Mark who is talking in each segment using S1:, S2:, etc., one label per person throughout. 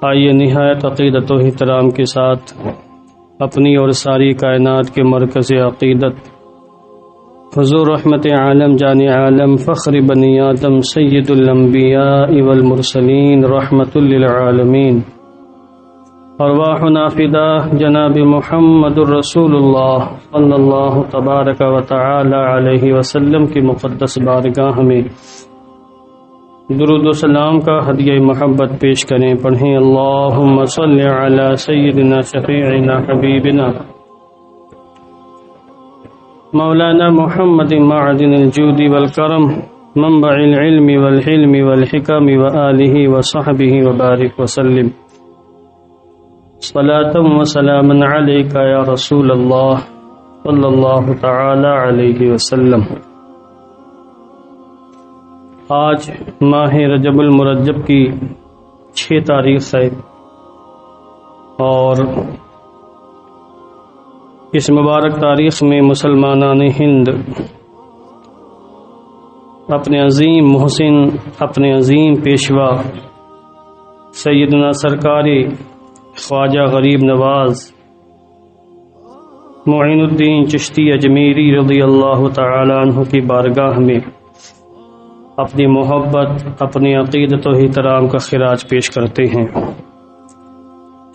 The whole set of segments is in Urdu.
S1: آئیے نہایت عقیدت و احترام کے ساتھ اپنی اور ساری کائنات کے مرکز عقیدت حضور رحمت عالم جان عالم فخر بنی آدم سید الانبیاء والمرسلین رحمت للعالمین ارواحنا فدا جناب محمد الرسول اللہ صلی اللہ تبارک و تعالی علیہ وسلم کی مقدس بارگاہ میں درود و سلام کا ہدیہ محبت پیش کریں. پڑھیں اللہم صلی علی سیدنا شفیعنا حبیبنا مولانا محمد معدن الجود والکرم منبع العلم والحلم والحکم وآلہ وصحبہ وبارک وسلم. صلاة و سلاما علیک یا رسول اللہ صلی اللہ تعالی علیہ وسلم. آج ماہ رجب المرجب کی 6 تاریخ ہے اور اس مبارک تاریخ میں مسلمانان ہند اپنے عظیم محسن اپنے عظیم پیشوا سیدنا سرکار خواجہ غریب نواز معین الدین چشتی اجمیری رضی اللہ تعالی عنہ کی بارگاہ میں اپنی محبت اپنی عقیدت و احترام کا خراج پیش کرتے ہیں.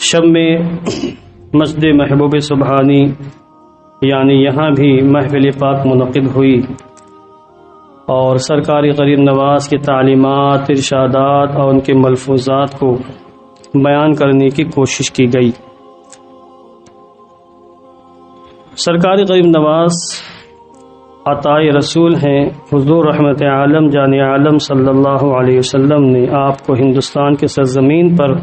S1: شب میں مسجد محبوب سبحانی یعنی یہاں بھی محفل پاک منعقد ہوئی اور سرکاری غریب نواز کی تعلیمات ارشادات اور ان کے ملفوظات کو بیان کرنے کی کوشش کی گئی. سرکاری غریب نواز عطائے رسول ہیں. حضور رحمت عالم جان عالم صلی اللہ علیہ وسلم نے آپ کو ہندوستان کے سرزمین پر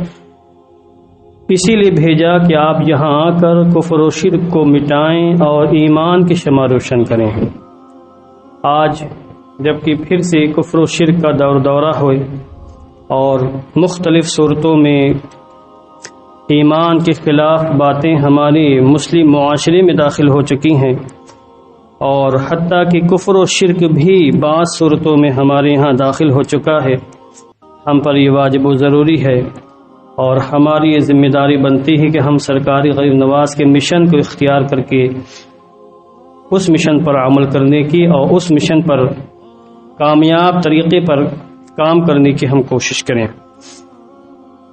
S1: اسی لیے بھیجا کہ آپ یہاں آ کر کفر و شرک کو مٹائیں اور ایمان کی شمع روشن کریں. آج جبکہ پھر سے کفر و شرک کا دورہ ہوئے اور مختلف صورتوں میں ایمان کے خلاف باتیں ہمارے مسلم معاشرے میں داخل ہو چکی ہیں اور حتیٰ کہ کفر و شرک بھی بعض صورتوں میں ہمارے یہاں داخل ہو چکا ہے، ہم پر یہ واجب و ضروری ہے اور ہماری یہ ذمہ داری بنتی ہے کہ ہم سرکاری غریب نواز کے مشن کو اختیار کر کے اس مشن پر عمل کرنے کی اور اس مشن پر کامیاب طریقے پر کام کرنے کی ہم کوشش کریں.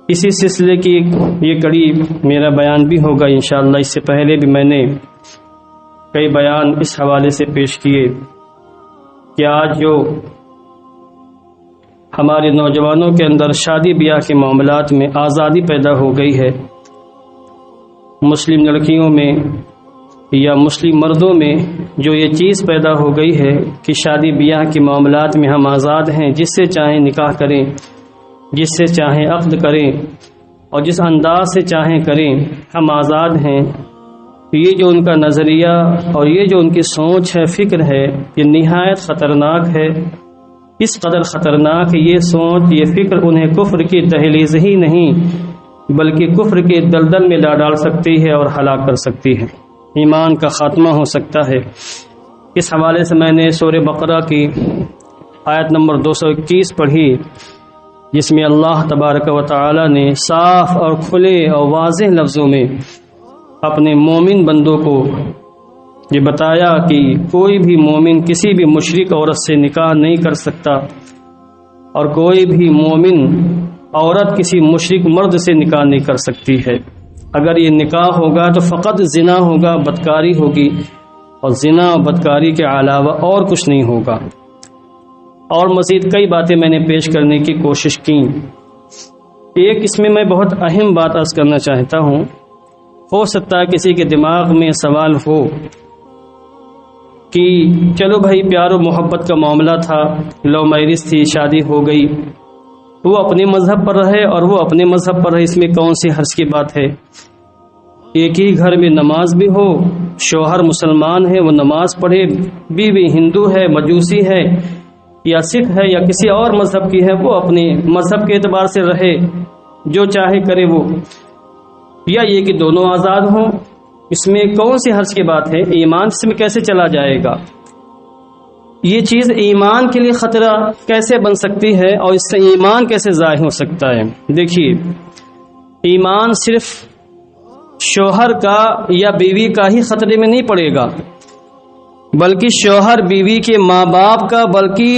S1: اسی سلسلے کی یہ کڑی میرا بیان بھی ہوگا انشاءاللہ. اس سے پہلے بھی میں نے کئی بیان اس حوالے سے پیش کیے کہ آج جو ہمارے نوجوانوں کے اندر شادی بیاہ کے معاملات میں آزادی پیدا ہو گئی ہے، مسلم لڑکیوں میں یا مسلم مردوں میں جو یہ چیز پیدا ہو گئی ہے کہ شادی بیاہ کے معاملات میں ہم آزاد ہیں، جس سے چاہیں نکاح کریں، جس سے چاہیں عقد کریں اور جس انداز سے چاہیں کریں، ہم آزاد ہیں. یہ جو ان کا نظریہ اور یہ جو ان کی سوچ ہے، فکر ہے، یہ نہایت خطرناک ہے. اس قدر خطرناک یہ سوچ یہ فکر انہیں کفر کی دہلیز ہی نہیں بلکہ کفر کے دلدل میں لا ڈال سکتی ہے اور ہلاک کر سکتی ہے، ایمان کا خاتمہ ہو سکتا ہے. اس حوالے سے میں نے سورہ بقرہ کی آیت نمبر 221 پڑھی جس میں اللہ تبارک و تعالی نے صاف اور کھلے اور واضح لفظوں میں اپنے مومن بندوں کو یہ بتایا کہ کوئی بھی مومن کسی بھی مشرک عورت سے نکاح نہیں کر سکتا اور کوئی بھی مومن عورت کسی مشرک مرد سے نکاح نہیں کر سکتی ہے. اگر یہ نکاح ہوگا تو فقط زنا ہوگا، بدکاری ہوگی اور زنا اور بدکاری کے علاوہ اور کچھ نہیں ہوگا. اور مزید کئی باتیں میں نے پیش کرنے کی کوشش کی. ایک اس میں بہت اہم بات عرض کرنا چاہتا ہوں. ہو سکتا ہے کسی کے دماغ میں سوال ہو کہ چلو بھائی پیار و محبت کا معاملہ تھا، لو میرج تھی، شادی ہو گئی، وہ اپنے مذہب پر رہے اور وہ اپنے مذہب پر رہے، اس میں کون سی حرج کی بات ہے. ایک ہی گھر میں نماز بھی ہو، شوہر مسلمان ہے وہ نماز پڑھے، بیوی ہندو ہے، مجوسی ہے یا سکھ ہے یا کسی اور مذہب کی ہے، وہ اپنے مذہب کے اعتبار سے رہے، جو چاہے کرے وہ. یا یہ کہ دونوں آزاد ہوں، اس میں کون سی حرج کی بات ہے؟ ایمان اس میں کیسے چلا جائے گا؟ یہ چیز ایمان کے لیے خطرہ کیسے بن سکتی ہے اور اس سے ایمان کیسے ضائع ہو سکتا ہے؟ دیکھیے ایمان صرف شوہر کا یا بیوی کا ہی خطرے میں نہیں پڑے گا، بلکہ شوہر بیوی کے ماں باپ کا، بلکہ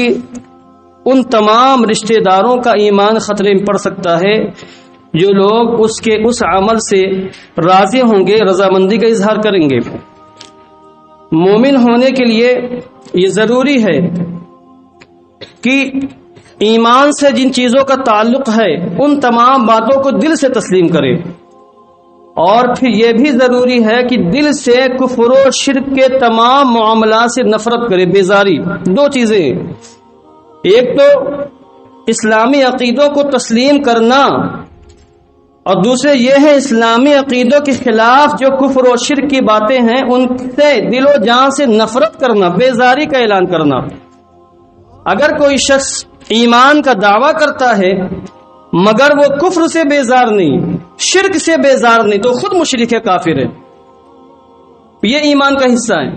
S1: ان تمام رشتہ داروں کا ایمان خطرے میں پڑ سکتا ہے جو لوگ اس کے اس عمل سے راضی ہوں گے، رضامندی کا اظہار کریں گے۔ مومن ہونے کے لیے یہ ضروری ہے کہ ایمان سے جن چیزوں کا تعلق ہے ان تمام باتوں کو دل سے تسلیم کرے، اور پھر یہ بھی ضروری ہے کہ دل سے کفر و شرک کے تمام معاملات سے نفرت کرے، بیزاری۔ دو چیزیں، ایک تو اسلامی عقیدوں کو تسلیم کرنا، اور دوسرے یہ ہے اسلامی عقیدوں کے خلاف جو کفر و شرک کی باتیں ہیں ان سے دل و جان سے نفرت کرنا، بیزاری کا اعلان کرنا۔ اگر کوئی شخص ایمان کا دعویٰ کرتا ہے مگر وہ کفر سے بیزار نہیں، شرک سے بیزار نہیں، تو خود مشرک ہے، کافر ہے۔ یہ ایمان کا حصہ ہے۔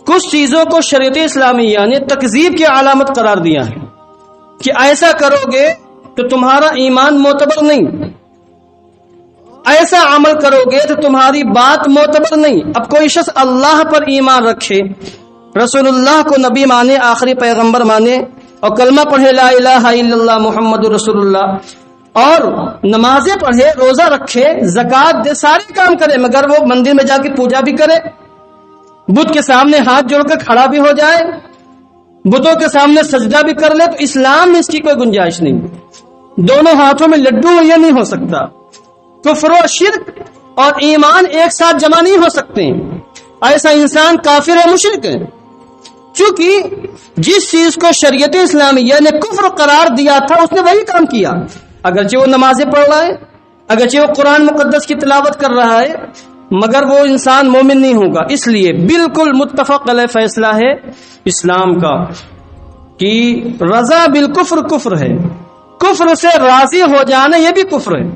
S1: کچھ چیزوں کو شریعت اسلامیہ نے تکذیب کی علامت قرار دیا ہے کہ ایسا کرو گے تو تمہارا ایمان معتبر نہیں، ایسا عمل کرو گے تو تمہاری بات معتبر نہیں۔ اب کوئی شخص اللہ پر ایمان رکھے، رسول اللہ کو نبی مانے، آخری پیغمبر مانے، اور کلمہ پڑھے لا الہ الا اللہ محمد رسول اللہ، اور نمازیں پڑھے، روزہ رکھے، زکوٰۃ دے، سارے کام کرے، مگر وہ مندر میں جا کے پوجا بھی کرے، بت کے سامنے ہاتھ جوڑ کر کھڑا بھی ہو جائے، بتوں کے سامنے سجدہ بھی کر لے، تو اسلام میں اس کی کوئی گنجائش نہیں۔ دونوں ہاتھوں میں لڈو یہ نہیں ہو سکتا۔ کفر و شرک اور ایمان ایک ساتھ جمع نہیں ہو سکتے، ایسا انسان کافر ہے، مشرک ہے۔ چونکہ جس چیز کو شریعت اسلامیہ نے کفر قرار دیا تھا اس نے وہی کام کیا، اگرچہ وہ نمازیں پڑھ رہا ہے، اگرچہ وہ قرآن مقدس کی تلاوت کر رہا ہے، مگر وہ انسان مومن نہیں ہوگا۔ اس لیے بالکل متفق علیہ فیصلہ ہے اسلام کا کہ رضا بالکفر کفر ہے، کفر سے راضی ہو جانا یہ بھی کفر ہے،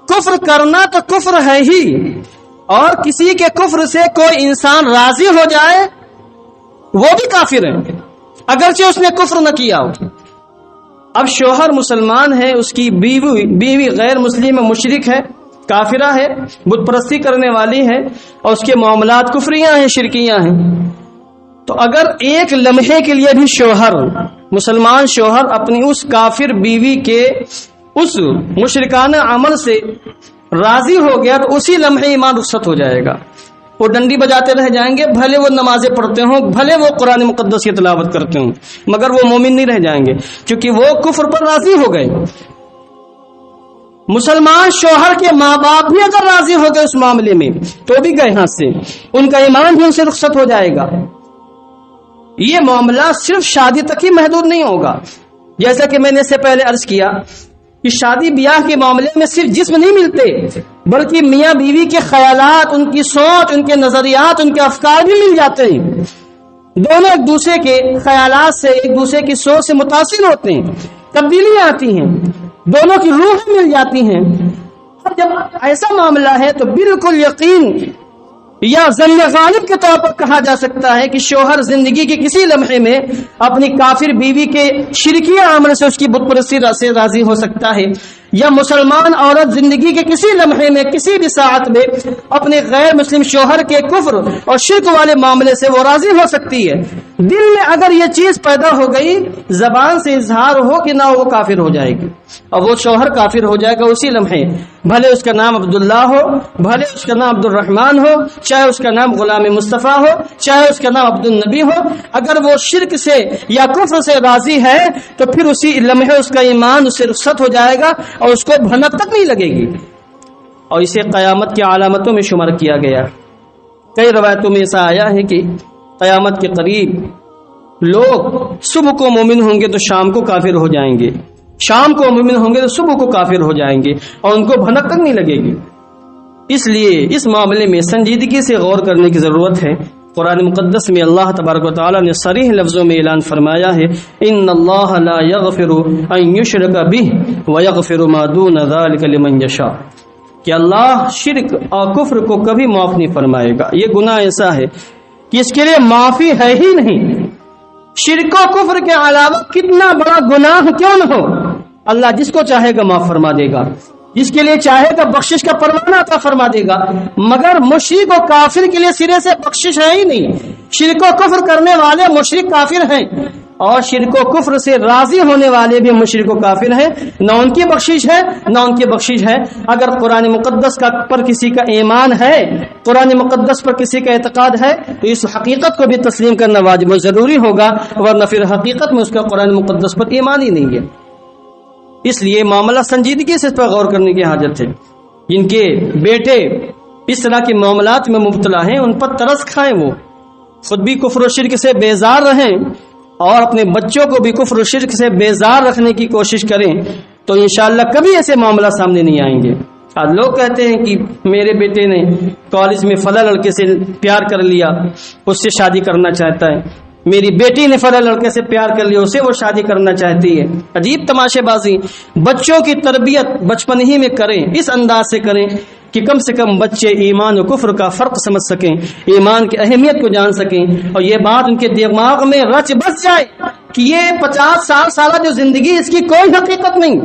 S1: کفر کرنا تو کفر ہے ہی، اور کسی کے کفر سے کوئی انسان راضی ہو جائے وہ بھی کافر ہے، اگرچہ اس نے کفر نہ کیا ہو۔ اب شوہر مسلمان ہے، اس کی بیوی غیر مسلم مشرک ہے، کافرہ ہے، بت پرستی کرنے والی ہے، اور اس کے معاملات کفریاں ہیں، شرکیاں ہیں، تو اگر ایک لمحے کے لیے بھی شوہر، مسلمان شوہر اپنی اس کافر بیوی کے اس مشرکانہ عمل سے راضی ہو گیا تو اسی لمحے ایمان رخصت ہو جائے گا۔ وہ ڈنڈی بجاتے رہ جائیں گے، بھلے وہ نمازیں پڑھتے ہوں، بھلے وہ قرآن مقدس کی تلاوت کرتے ہوں، مگر وہ مومن نہیں رہ جائیں گے، کیونکہ وہ کفر پر راضی ہو گئے۔ مسلمان شوہر کے ماں باپ بھی اگر راضی ہو گئے اس معاملے میں تو بھی گئے ہاتھ سے، ان کا ایمان بھی ان سے رخصت ہو جائے گا۔ یہ معاملہ صرف شادی تک ہی محدود نہیں ہوگا، جیسا کہ میں نے اس سے پہلے عرض کیا کہ شادی بیاہ کے معاملے میں صرف جسم نہیں ملتے، بلکہ میاں بیوی کے خیالات، ان کی سوچ، ان کے نظریات، ان کے افکار بھی مل جاتے ہیں۔ دونوں ایک دوسرے کے خیالات سے، ایک دوسرے کی سوچ سے متاثر ہوتے ہیں، تبدیلیاں آتی ہیں، دونوں کی روحیں مل جاتی ہیں۔ اب جب ایسا معاملہ ہے تو بالکل یقین یا ظن غالب کے طور پر کہا جا سکتا ہے کہ شوہر زندگی کے کسی لمحے میں اپنی کافر بیوی کے شرکیہ عمل سے اس کی بت پرستی سے راضی ہو سکتا ہے، یا مسلمان عورت زندگی کے کسی لمحے میں، کسی بھی ساعت میں اپنے غیر مسلم شوہر کے کفر اور شرک والے معاملے سے وہ راضی ہو سکتی ہے۔ دل میں اگر یہ چیز پیدا ہو گئی، زبان سے اظہار ہو کہ نہ، وہ کافر ہو جائے گی، اور وہ شوہر کافر ہو جائے گا اسی لمحے، بھلے اس کا نام عبداللہ ہو، بھلے اس کا نام عبد الرحمن ہو، چاہے اس کا نام غلام مصطفیٰ ہو، چاہے اس کا نام عبد النبی ہو، اگر وہ شرک سے یا کفر سے راضی ہے تو پھر اسی لمحے اس کا ایمان اس سے رخصت ہو جائے گا اور اس کو بھنک تک نہیں لگے گی، اور اسے قیامت کی علامتوں میں شمار کیا گیا۔ کئی روایتوں میں ایسا آیا ہے کہ قیامت کے قریب لوگ صبح کو مومن ہوں گے تو شام کو کافر ہو جائیں گے، شام کو مومن ہوں گے تو صبح کو کافر ہو جائیں گے، اور ان کو بھنک تک نہیں لگے گی۔ اس لیے اس معاملے میں سنجیدگی سے غور کرنے کی ضرورت ہے۔ قرآن مقدس میں اللہ تبارک و تعالی نے صریح لفظوں میں اعلان فرمایا ہے، ان اللہ لا یغفر ان یشرک بہ ویغفر ما دون ذلک لمن یشاء، کہ اللہ شرک اور کفر کو کبھی معاف نہیں فرمائے گا۔ یہ گناہ ایسا ہے کہ اس کے لیے معافی ہے ہی نہیں۔ شرک و کفر کے علاوہ کتنا بڑا گناہ کیوں نہ ہو، اللہ جس کو چاہے گا معاف فرما دے گا، جس کے لیے چاہے گا بخشش کا پروانہ عطا فرما دے گا، مگر مشرک و کافر کے لیے سرے سے بخشش ہے ہی نہیں۔ شرک و کفر کرنے والے مشرک کافر ہیں، اور شرک و کفر سے راضی ہونے والے بھی مشرک و کافر ہیں، نہ ان کی بخشش ہے نہ ان کی بخشش ہے۔ اگر قرآن مقدس پر کسی کا ایمان ہے، قرآن مقدس پر کسی کا اعتقاد ہے، تو اس حقیقت کو بھی تسلیم کرنا واجب و ضروری ہوگا، ورنہ پھر حقیقت میں اس کا قرآن مقدس پر ایمان ہی نہیں ہے۔ اس لیے معاملہ سنجیدگی سے اس پر غور کرنے کی حاجت ہے۔ جن کے بیٹے اس طرح کے معاملات میں مبتلا ہیں، ان پر ترس کھائیں، وہ خود بھی کفر و شرک سے بیزار رہیں اور اپنے بچوں کو بھی کفر و شرک سے بیزار رکھنے کی کوشش کریں، تو انشاءاللہ کبھی ایسے معاملہ سامنے نہیں آئیں گے۔ آج لوگ کہتے ہیں کہ میرے بیٹے نے کالج میں فلاں لڑکے سے پیار کر لیا، اس سے شادی کرنا چاہتا ہے، میری بیٹی نے فلاں لڑکے سے پیار کر لیا، اسے وہ شادی کرنا چاہتی ہے۔ عجیب تماشے بازی۔ بچوں کی تربیت بچپن ہی میں کریں، اس انداز سے کریں کہ کم سے کم بچے ایمان و کفر کا فرق سمجھ سکیں، ایمان کی اہمیت کو جان سکیں، اور یہ بات ان کے دماغ میں رچ بس جائے کہ یہ 50 سالہ جو زندگی، اس کی کوئی حقیقت نہیں،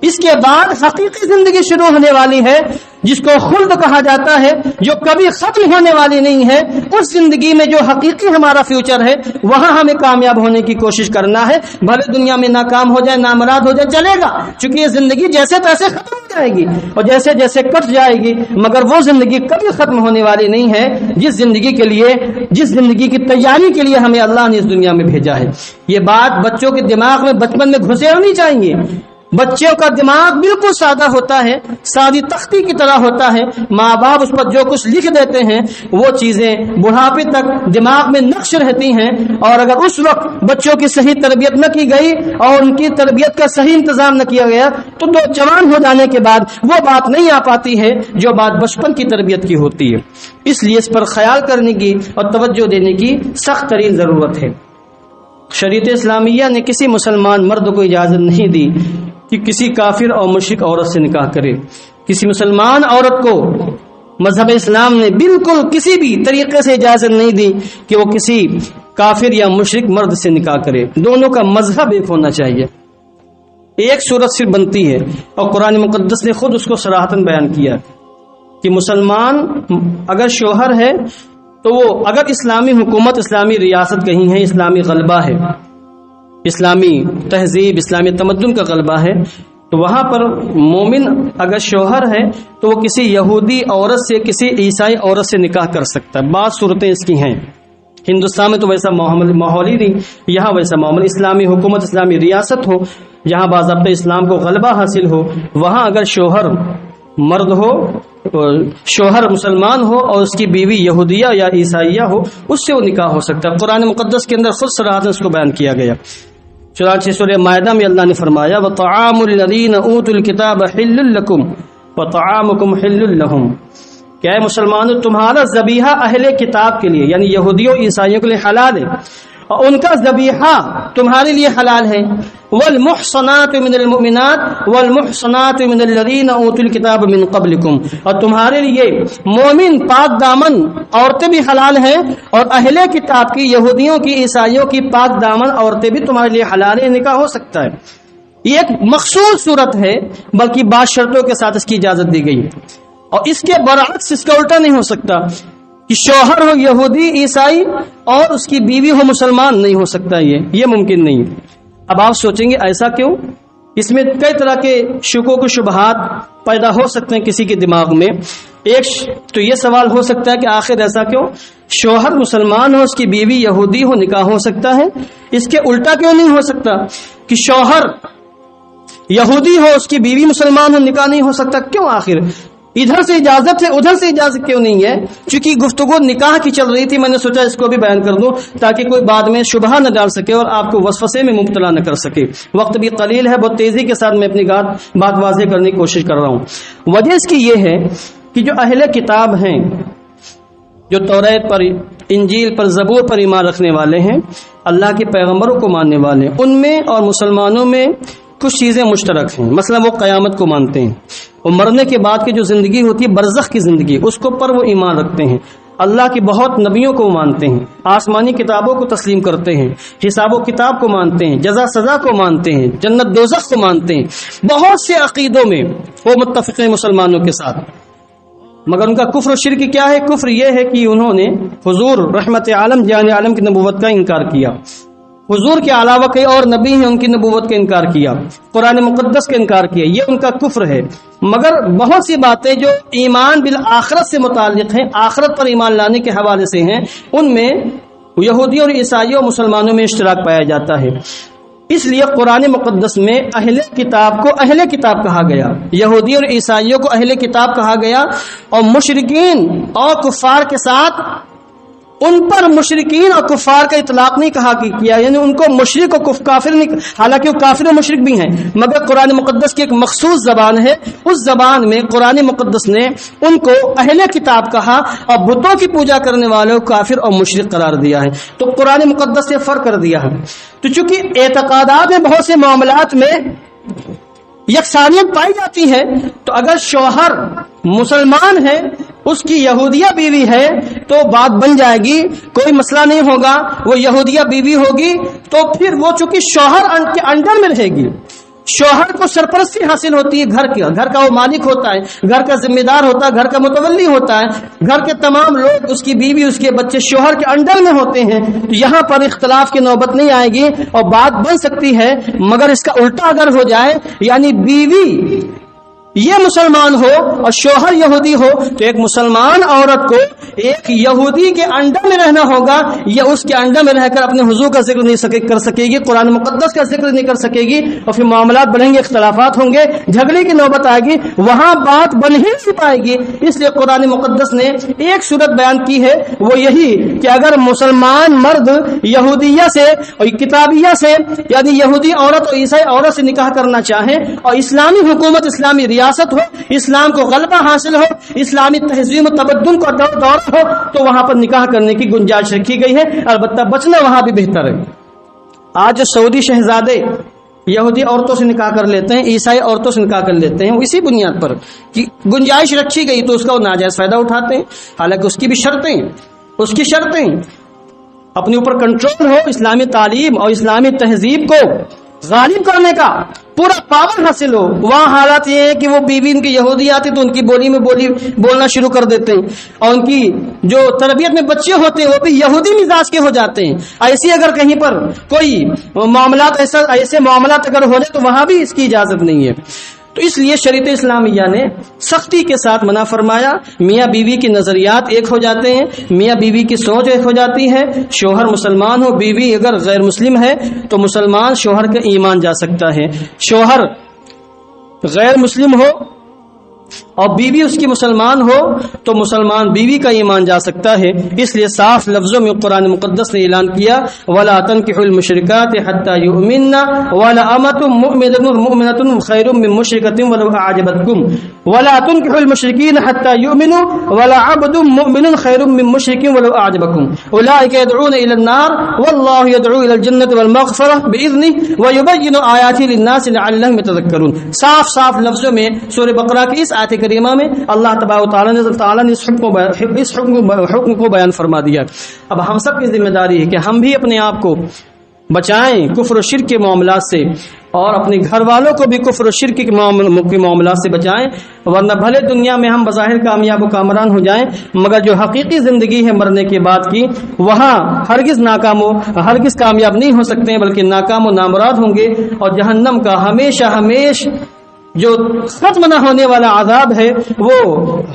S1: اس کے بعد حقیقی زندگی شروع ہونے والی ہے، جس کو خلد کہا جاتا ہے، جو کبھی ختم ہونے والی نہیں ہے۔ اس زندگی میں جو حقیقی ہمارا فیوچر ہے، وہاں ہمیں کامیاب ہونے کی کوشش کرنا ہے، بھلے دنیا میں ناکام ہو جائے، نامراد ہو جائے، چلے گا، چونکہ یہ زندگی جیسے تیسے ختم ہو جائے گی اور جیسے جیسے کٹ جائے گی، مگر وہ زندگی کبھی ختم ہونے والی نہیں ہے جس زندگی کی تیاری کے لیے ہمیں اللہ نے اس دنیا میں بھیجا ہے۔ یہ بات بچوں کے دماغ میں بچپن میں گھسے ہونی چاہیے۔ بچوں کا دماغ بالکل سادہ ہوتا ہے، سادی تختی کی طرح ہوتا ہے، ماں باپ اس پر جو کچھ لکھ دیتے ہیں وہ چیزیں بڑھاپے تک دماغ میں نقش رہتی ہیں، اور اگر اس وقت بچوں کی صحیح تربیت نہ کی گئی اور ان کی تربیت کا صحیح انتظام نہ کیا گیا، تو جوان ہو جانے کے بعد وہ بات نہیں آ پاتی ہے جو بات بچپن کی تربیت کی ہوتی ہے۔ اس لیے اس پر خیال کرنے کی اور توجہ دینے کی سخت ترین ضرورت ہے۔ شریعت اسلامیہ نے کسی مسلمان مرد کو اجازت نہیں دی کہ کسی کافر اور مشرک عورت سے نکاح کرے۔ کسی مسلمان عورت کو مذہب اسلام نے بالکل کسی بھی طریقے سے اجازت نہیں دی کہ وہ کسی کافر یا مشرک مرد سے نکاح کرے۔ دونوں کا مذہب ایک ہونا چاہیے، ایک صورت صرف بنتی ہے، اور قرآن مقدس نے خود اس کو صراحتاً بیان کیا کہ مسلمان اگر شوہر ہے تو وہ اگر اسلامی حکومت، اسلامی ریاست کہیں ہے، اسلامی غلبہ ہے، اسلامی تہذیب، اسلامی تمدن کا غلبہ ہے، تو وہاں پر مومن اگر شوہر ہے تو وہ کسی یہودی عورت سے، کسی عیسائی عورت سے نکاح کر سکتا ہے۔ بعض صورتیں اس کی ہیں، ہندوستان میں تو ویسا ماحول ہی نہیں، یہاں ویسا ماحول، اسلامی حکومت، اسلامی ریاست ہو، جہاں باضابطہ اسلام کو غلبہ حاصل ہو، وہاں اگر شوہر مرد ہو، شوہر مسلمان ہو اور اس کی بیوی یہودیہ یا عیسائیہ ہو، اس سے وہ نکاح ہو سکتا ہے۔ قرآن مقدس کے اندر خود صراحت اس کو بیان کیا گیا۔ چنانچہ سورہ مائدہ میں اللہ نے فرمایا وَطَعَامُ الَّذِينَ أُوتُوا الْكِتَابَ حِلٌّ لَكُمْ وَطَعَامُكُمْ حِلٌّ لَهُمْ، کیا ہے مسلمانوں، تمہارا ذبیحہ اہل کتاب کے لیے یعنی یہودیوں عیسائیوں کے لیے حلال ہے، اور ان کا ذبیحہ تمہارے لیے حلال ہے۔ والمحصنات من المؤمنات والمحصنات من الذين اوتوا الكتاب من قبلكم، اور تمہارے لیے مومن پاک دامن عورتیں بھی حلال ہیں، اور اہل کتاب کی یہودیوں کی عیسائیوں کی پاک دامن عورتیں بھی تمہارے لیے حلال ہیں، نکاح ہو سکتا ہے۔ یہ ایک مخصوص صورت ہے، بلکہ بعض شرطوں کے ساتھ اس کی اجازت دی گئی، اور اس کے برعکس اس کا الٹا نہیں ہو سکتا کہ شوہر ہو یہودی عیسائی اور اس کی بیوی ہو مسلمان، نہیں ہو سکتا، یہ ممکن نہیں۔ اب آپ سوچیں گے ایسا کیوں؟ اس میں کئی طرح کے شکوک و شبہات پیدا ہو سکتے ہیں کسی کے دماغ میں۔ ایک تو یہ سوال ہو سکتا ہے کہ آخر ایسا کیوں؟ شوہر مسلمان ہو، اس کی بیوی یہودی ہو، نکاح ہو سکتا ہے، اس کے الٹا کیوں نہیں ہو سکتا کہ شوہر یہودی ہو، اس کی بیوی مسلمان ہو، نکاح نہیں ہو سکتا؟ کیوں آخر ادھر سے اجازت ہے ادھر سے اجازت کیوں نہیں ہے؟ چونکہ گفتگو نکاح کی چل رہی تھی، میں نے سوچا اس کو بھی بیان کر دوں تاکہ کوئی بعد میں شبہہ نہ ڈال سکے اور آپ کو وسوسے میں مبتلا نہ کر سکے۔ وقت بھی قلیل ہے، بہت تیزی کے ساتھ میں اپنی بات واضح کرنے کی کوشش کر رہا ہوں۔ وجہ اس کی یہ ہے کہ جو اہل کتاب ہیں، جو توریت پر، انجیل پر، زبور پر ایمان رکھنے والے ہیں، اللہ کے پیغمبروں کو ماننے والے، ان میں اور مسلمانوں میں کچھ چیزیں مشترک ہیں۔ مثلا وہ قیامت کو مانتے ہیں، اور مرنے کے بعد کی جو زندگی ہوتی ہے برزخ کی زندگی، اس کو پر وہ ایمان رکھتے ہیں۔ اللہ کی بہت نبیوں کو مانتے ہیں، آسمانی کتابوں کو تسلیم کرتے ہیں، حساب و کتاب کو مانتے ہیں، جزا سزا کو مانتے ہیں، جنت دوزخ کو مانتے ہیں۔ بہت سے عقیدوں میں وہ متفق ہیں مسلمانوں کے ساتھ، مگر ان کا کفر و شرک کیا ہے؟ کفر یہ ہے کہ انہوں نے حضور رحمت عالم جان عالم کی نبوت کا انکار کیا، حضور کے علاوہ کئی اور نبی ہیں ان کی نبوت کا انکار کیا، قرآن مقدس کا انکار کیا، یہ ان کا کفر ہے۔ مگر بہت سی باتیں جو ایمان بالآخرت سے متعلق ہیں، آخرت پر ایمان لانے کے حوالے سے ہیں، ان میں یہودیوں اور عیسائیوں اور مسلمانوں میں اشتراک پایا جاتا ہے۔ اس لیے قرآن مقدس میں اہل کتاب کو اہل کتاب کہا گیا، یہودی اور عیسائیوں کو اہل کتاب کہا گیا، اور مشرکین اور کفار کے ساتھ ان پر مشرکین اور کفار کا اطلاق نہیں کیا، یعنی ان کو مشرک اور کافر نہیں، حالانکہ وہ کافر و مشرک بھی ہیں، مگر قرآن مقدس کی ایک مخصوص زبان ہے، اس زبان میں قرآن مقدس نے ان کو اہل کتاب کہا اور بتوں کی پوجا کرنے والوں کو کافر اور مشرک قرار دیا ہے۔ تو قرآن مقدس سے فرق کر دیا ہے۔ تو چونکہ اعتقادات میں بہت سے معاملات میں یکسانیت پائی جاتی ہے، تو اگر شوہر مسلمان ہے، اس کی یہودیہ بیوی ہے، تو بات بن جائے گی، کوئی مسئلہ نہیں ہوگا، وہ یہودیہ بیوی ہوگی تو پھر وہ چونکہ شوہر کے انڈر میں رہے گی، شوہر کو سرپرستی حاصل ہوتی ہے، گھر کا وہ مالک ہوتا ہے، گھر کا ذمہ دار ہوتا ہے، گھر کا متولی ہوتا ہے، گھر کے تمام لوگ، اس کی بیوی، اس کے بچے شوہر کے انڈر میں ہوتے ہیں، تو یہاں پر اختلاف کی نوبت نہیں آئے گی اور بات بن سکتی ہے۔ مگر اس کا الٹا اگر ہو جائے، یعنی بیوی یہ مسلمان ہو اور شوہر یہودی ہو، تو ایک مسلمان عورت کو ایک یہودی کے انڈر میں رہنا ہوگا، یا اس کے انڈر میں رہ کر اپنے حضور کا ذکر نہیں کر سکے گی، قرآن مقدس کا ذکر نہیں کر سکے گی، اور پھر معاملات بڑھیں گے، اختلافات ہوں گے، جھگڑے کی نوبت آئے گی، وہاں بات بن ہی نہیں پائے گی۔ اس لیے قرآن مقدس نے ایک صورت بیان کی ہے، وہ یہی کہ اگر مسلمان مرد یہودیہ سے اور کتابیہ سے، یعنی یہودی عورت اور عیسائی عورت سے نکاح کرنا چاہیں، اور اسلامی حکومت، اسلامی ریاست ہو، اسلام کو غلبہ حاصل ہو، اسلامی تہذیب و تمدن کو دور ہو، تو وہاں پر نکاح کرنے کی گنجائش رکھی گئی ہے، البتہ بچنا وہاں بھی بہتر ہے۔ آج سعودی شہزادے یہودی عورتوں سے نکاح کر لیتے ہیں، عیسائی عورتوں سے نکاح کر لیتے ہیں، اسی بنیاد پر کہ گنجائش رکھی گئی تو اس کا وہ ناجائز فائدہ اٹھاتے ہیں، حالانکہ اس کی بھی شرطیں اپنے اوپر کنٹرول ہو، اسلامی تعلیم اور اسلامی تہذیب کو غالب کرنے کا پورا پاور حاصل ہو۔ وہاں حالات یہ ہے کہ وہ بیوی ان کی یہودی آتی تو ان کی بولی میں بولنا شروع کر دیتے ہیں، اور ان کی جو تربیت میں بچے ہوتے ہیں وہ بھی یہودی مزاج کے ہو جاتے ہیں۔ ایسی اگر کہیں پر کوئی معاملات ایسے معاملات اگر ہو جائے تو وہاں بھی اس کی اجازت نہیں ہے۔ تو اس لیے شریعت اسلامیہ نے سختی کے ساتھ منع فرمایا۔ میاں بیوی کے نظریات ایک ہو جاتے ہیں، میاں بیوی کی سوچ ایک ہو جاتی ہے، شوہر مسلمان ہو، بیوی اگر غیر مسلم ہے تو مسلمان شوہر کا ایمان جا سکتا ہے، شوہر غیر مسلم ہو اور بیوی اس کی مسلمان ہو تو مسلمان بیوی کا ایمان جا سکتا ہے۔ اس لیے صاف لفظوں میں قرآن مقدس نے اعلان کیا، وَلَا تَنكِحُوا الْمُشْرِكَاتِ حَتَّى يُؤْمِنَّ وَلَأَمَةٌ مُؤْمِنَةٌ خَيْرٌ مِّن مُّشْرِكَةٍ وَلَوْ أَعْجَبَتْكُمْ وَلَا تُنكِحُوا الْمُشْرِكِينَ حَتَّى يُؤْمِنُوا وَلَعَبْدٌ مُّؤْمِنٌ خَيْرٌ مِّن مُّشْرِكٍ وَلَوْ أَعْجَبَكُمْ أُولَٰئِكَ يَدْعُونَ إِلَى النَّارِ وَاللَّهُ يَدْعُو إِلَى الْجَنَّةِ وَالْمَغْفِرَةِ بِإِذْنِهِ وَيُبَيِّنُ آيَاتِهِ لِلنَّاسِ لَعَلَّهُمْ يَتَذَكَّرُونَ۔ صاف لفظوں میں سورہ بقرہ کی اس آیت کریمہ میں اللہ تبارک و تعالی نے اس حکم کو بیان فرما دیا۔ اب ہم سب کی ذمہ داری ہے کہ ہم بھی اپنے آپ کو بچائیں کفر و شرک کے معاملات سے، اور اپنے گھر والوں کو بھی کفر و شرک کے معاملات سے بچائیں، ورنہ بھلے دنیا میں ہم بظاہر کامیاب و کامران ہو جائیں، مگر جو حقیقی زندگی ہے مرنے کے بعد کی، وہاں ہرگز کامیاب نہیں ہو سکتے ہیں، بلکہ ناکام و نامراد ہوں گے، اور جہنم کا ہمیشہ جو ختم نہ ہونے والا عذاب ہے وہ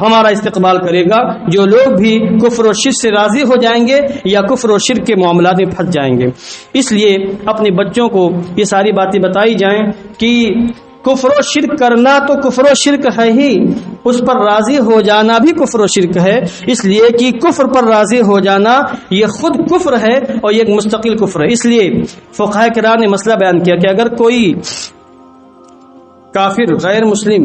S1: ہمارا استقبال کرے گا، جو لوگ بھی کفر و شرک سے راضی ہو جائیں گے یا کفر و شرک کے معاملات میں پھنس جائیں گے۔ اس لیے اپنے بچوں کو یہ ساری باتیں بتائی جائیں کہ کفر و شرک کرنا تو کفر و شرک ہے ہی، اس پر راضی ہو جانا بھی کفر و شرک ہے، اس لیے کہ کفر پر راضی ہو جانا یہ خود کفر ہے اور یہ ایک مستقل کفر ہے۔ اس لیے فقہاء کرام نے مسئلہ بیان کیا کہ اگر کوئی کافر غیر مسلم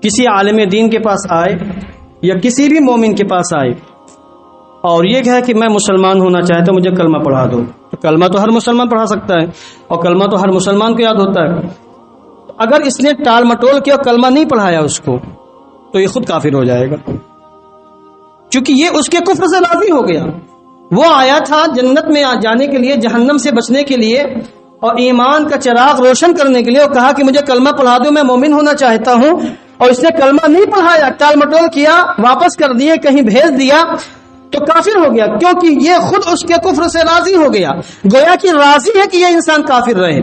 S1: کسی عالم دین کے پاس آئے یا کسی بھی مومن کے پاس آئے اور یہ کہے کہ میں مسلمان ہونا چاہتا ہوں، مجھے کلمہ پڑھا دو، تو کلمہ تو ہر مسلمان پڑھا سکتا ہے، اور کلمہ تو ہر مسلمان کو یاد ہوتا ہے۔ اگر اس نے ٹال مٹول کیا کلمہ نہیں پڑھایا اس کو، تو یہ خود کافر ہو جائے گا، چونکہ یہ اس کے کفر سے راضی ہو گیا۔ وہ آیا تھا جنت میں جانے کے لیے، جہنم سے بچنے کے لیے، اور ایمان کا چراغ روشن کرنے کے لیے وہ کہا کہ مجھے کلمہ پڑھا دو، میں مومن ہونا چاہتا ہوں، اور اس نے کلمہ نہیں پڑھایا، ٹال مٹول کیا، واپس کر دیے، کہیں بھیج دیا، تو کافر ہو گیا، کیونکہ یہ خود اس کے کفر سے راضی ہو گیا، گویا کہ راضی ہے کہ یہ انسان کافر رہے۔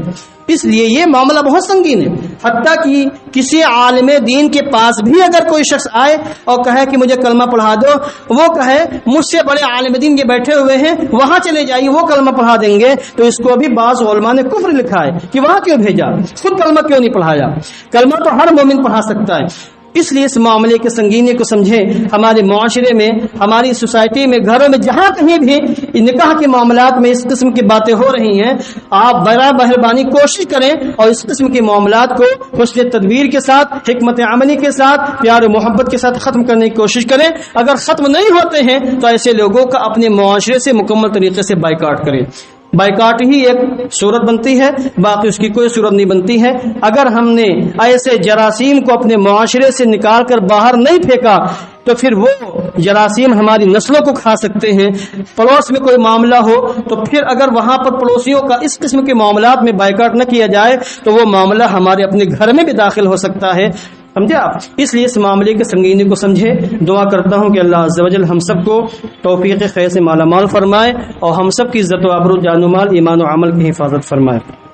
S1: اس لیے یہ معاملہ بہت سنگین ہے، حتیٰ کہ کسی عالم دین کے پاس بھی اگر کوئی شخص آئے اور کہے کہ مجھے کلمہ پڑھا دو، وہ کہے مجھ سے بڑے عالم دین یہ بیٹھے ہوئے ہیں، وہاں چلے جائیے، وہ کلمہ پڑھا دیں گے، تو اس کو بھی بعض علماء نے کفر لکھا ہے کہ وہاں کیوں بھیجا، خود کلمہ کیوں نہیں پڑھایا۔ کلمہ تو ہر مومن پڑھا سکتا ہے۔ اس لیے اس معاملے کے سنگینی کو سمجھیں۔ ہمارے معاشرے میں، ہماری سوسائٹی میں، گھروں میں، جہاں کہیں بھی نکاح کے معاملات میں اس قسم کی باتیں ہو رہی ہیں، آپ برائے مہربانی کوشش کریں اور اس قسم کے معاملات کو حسن تدبیر کے ساتھ، حکمت عملی کے ساتھ، پیار و محبت کے ساتھ ختم کرنے کی کوشش کریں۔ اگر ختم نہیں ہوتے ہیں تو ایسے لوگوں کا اپنے معاشرے سے مکمل طریقے سے بائیکاٹ کریں۔ بائیکاٹ ہی ایک صورت بنتی ہے، باقی اس کی کوئی صورت نہیں بنتی ہے۔ اگر ہم نے ایسے جراثیم کو اپنے معاشرے سے نکال کر باہر نہیں پھینکا تو پھر وہ جراثیم ہماری نسلوں کو کھا سکتے ہیں۔ پڑوس میں کوئی معاملہ ہو تو پھر اگر وہاں پر پڑوسیوں کا اس قسم کے معاملات میں بائیکاٹ نہ کیا جائے تو وہ معاملہ ہمارے اپنے گھر میں بھی داخل ہو سکتا ہے، سمجھے آپ؟ اس لیے اس معاملے کے سنگینی کو سمجھے۔ دعا کرتا ہوں کہ اللہ عز و جل ہم سب کو توفیق خیر سے مالا مال فرمائے اور ہم سب کی عزت و آبرو، جان و مال، ایمان و عمل کی حفاظت فرمائے۔